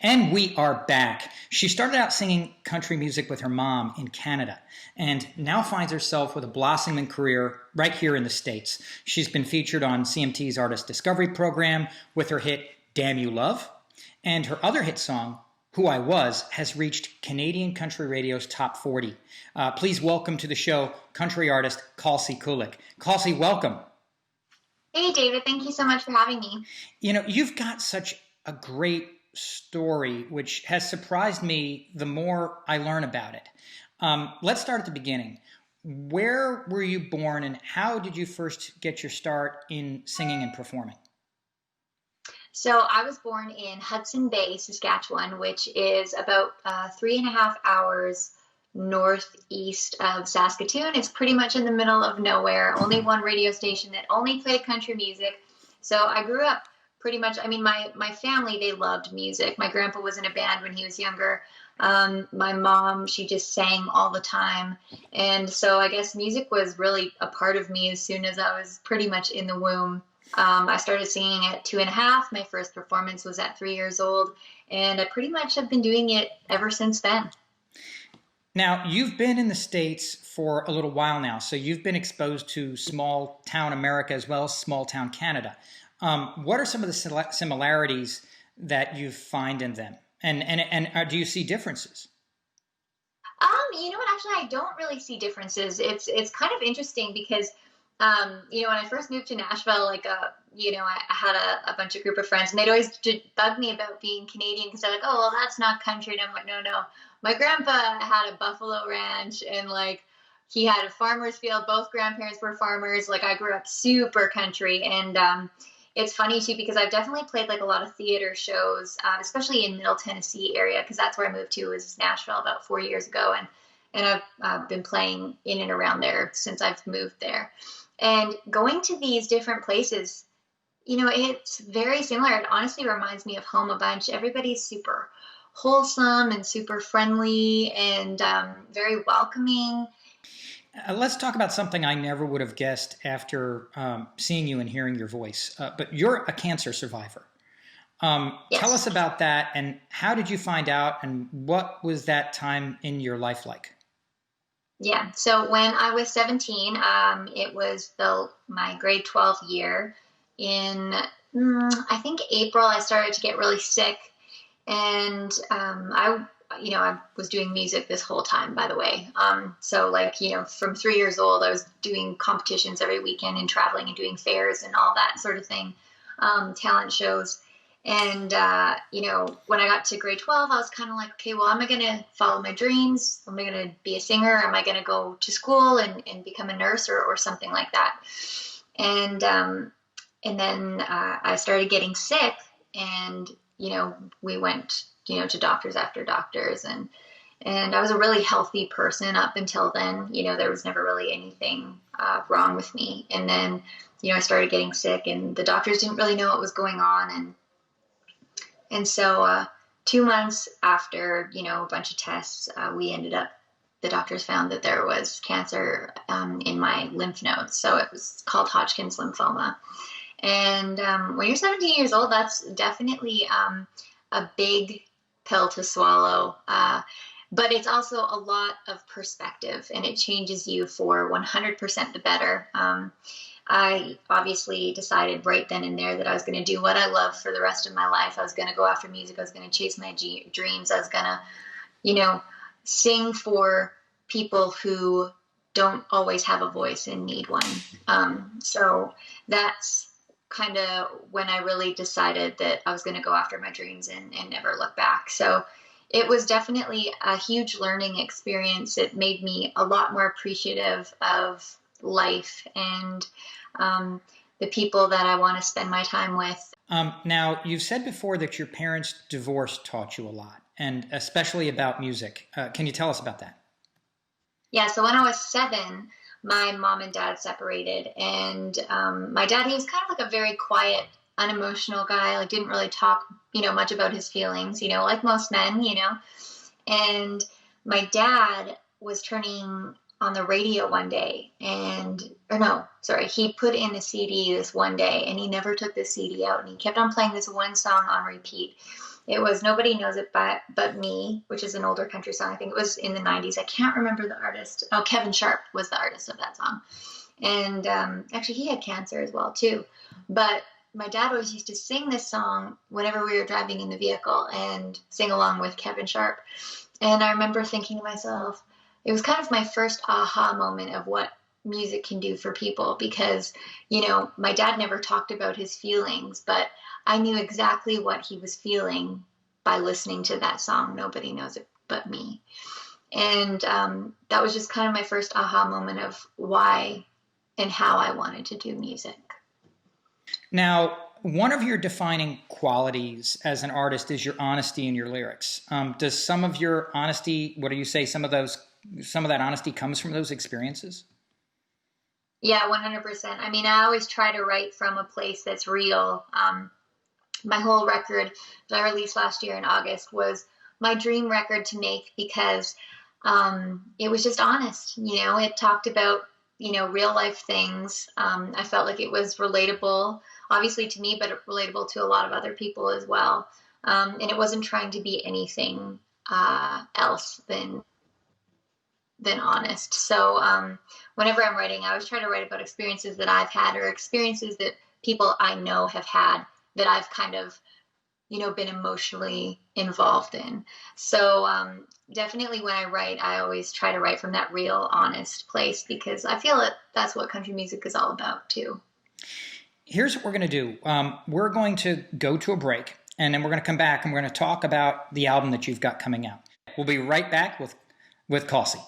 And we are back. She started out singing country music with her mom in Canada and now finds herself with a blossoming career right here in the States. She's been featured on CMT's Artist Discovery program with her hit Damn You Love, and her other hit song, Who I Was, has reached Canadian country radio's top 40. Please welcome to the show country artist Kalsey Kulyk. Kalsey, welcome. Hey, David. Thank you so much for having me. You know, you've got such a great story, which has surprised me the more I learn about it. Let's start at the beginning. Where were you born and how did you first get your start in singing and performing? So I was born in Hudson Bay, Saskatchewan, which is about 3.5 hours northeast of Saskatoon. It's pretty much in the middle of nowhere. Only one radio station that only played country music. So I grew up pretty much, I mean, my family, they loved music. My grandpa was in a band when he was younger. My mom, she just sang all the time. And so I guess music was really a part of me as soon as I was pretty much in the womb. I started singing at 2.5. My first performance was at 3 years old. And I pretty much have been doing it ever since then. Now, you've been in the States for a little while now, so you've been exposed to small town America as well as small town Canada. What are some of the similarities that you find in them? And do you see differences? You know what, actually, I don't really see differences. It's kind of interesting because, you know, when I first moved to Nashville, you know, I had a bunch of group of friends and they'd always bug me about being Canadian because they're like, oh, well, that's not country. And I'm like, no. My grandpa had a buffalo ranch and he had a farmer's field. Both grandparents were farmers. I grew up super country. And it's funny too, because I've definitely played a lot of theater shows, especially in Middle Tennessee area, because that's where I moved to, was Nashville about 4 years ago. And I've been playing in and around there since I've moved there. And going to these different places, you know, it's very similar. It honestly reminds me of home a bunch. Everybody's super wholesome and super friendly and very welcoming. Let's talk about something I never would have guessed after seeing you and hearing your voice. But you're a cancer survivor. Yes. Tell us about that, and how did you find out, and what was that time in your life like? Yeah, so when I was 17, it was my grade 12 year. In, I think April, I started to get really sick. And I was doing music this whole time, by the way. So from 3 years old, I was doing competitions every weekend and traveling and doing fairs and all that sort of thing, talent shows. And, when I got to grade 12, I was kind of like, okay, well, am I going to follow my dreams? Am I going to be a singer? Am I going to go to school and become a nurse or something like that? And then I started getting sick and, we went, to doctors after doctors and I was a really healthy person up until then. There was never really anything wrong with me. And then, I started getting sick and the doctors didn't really know what was going on. And so 2 months after, a bunch of tests, the doctors found that there was cancer in my lymph nodes. So it was called Hodgkin's lymphoma. And when you're 17 years old, that's definitely a big pill to swallow. But it's also a lot of perspective, and it changes you for 100% the better. I obviously decided right then and there that I was going to do what I love for the rest of my life. I was going to go after music. I was going to chase my dreams. I was going to, sing for people who don't always have a voice and need one. So that's kind of when I really decided that I was going to go after my dreams and never look back. So it was definitely a huge learning experience. It made me a lot more appreciative of life and the people that I want to spend my time with. Now, you've said before that your parents' divorce taught you a lot, and especially about music. Can you tell us about that? Yeah, so when I was 7, my mom and dad separated, and my dad, he was kind of like a very quiet, unemotional guy, didn't really talk, much about his feelings, like most men, and my dad was turning on the radio one day he put in a CD this one day and he never took the CD out and he kept on playing this one song on repeat. It was Nobody Knows It But Me, which is an older country song. I think it was in the 90s. I can't remember the artist. Oh, Kevin Sharp was the artist of that song. And actually, he had cancer as well, too. But my dad always used to sing this song whenever we were driving in the vehicle and sing along with Kevin Sharp. And I remember thinking to myself, it was kind of my first aha moment of what music can do for people, because, you know, my dad never talked about his feelings, but I knew exactly what he was feeling by listening to that song, Nobody Knows It But Me. And that was just kind of my first aha moment of why and how I wanted to do music. Now, one of your defining qualities as an artist is your honesty in your lyrics. Does some of your honesty, what do you say, some of that honesty comes from those experiences? Yeah, 100%. I mean, I always try to write from a place that's real. My whole record that I released last year in August was my dream record to make, because it was just honest. You know, it talked about, you know, real life things. I felt like it was relatable, obviously to me, but relatable to a lot of other people as well. And it wasn't trying to be anything else than honest. So whenever I'm writing, I always try to write about experiences that I've had, or experiences that people I know have had, that I've kind of, you know, been emotionally involved in. So definitely when I write, I always try to write from that real, honest place, because I feel that that's what country music is all about too. Here's what we're going to do. We're going to go to a break, and then we're going to come back and we're going to talk about the album that you've got coming out. We'll be right back with Kalsey.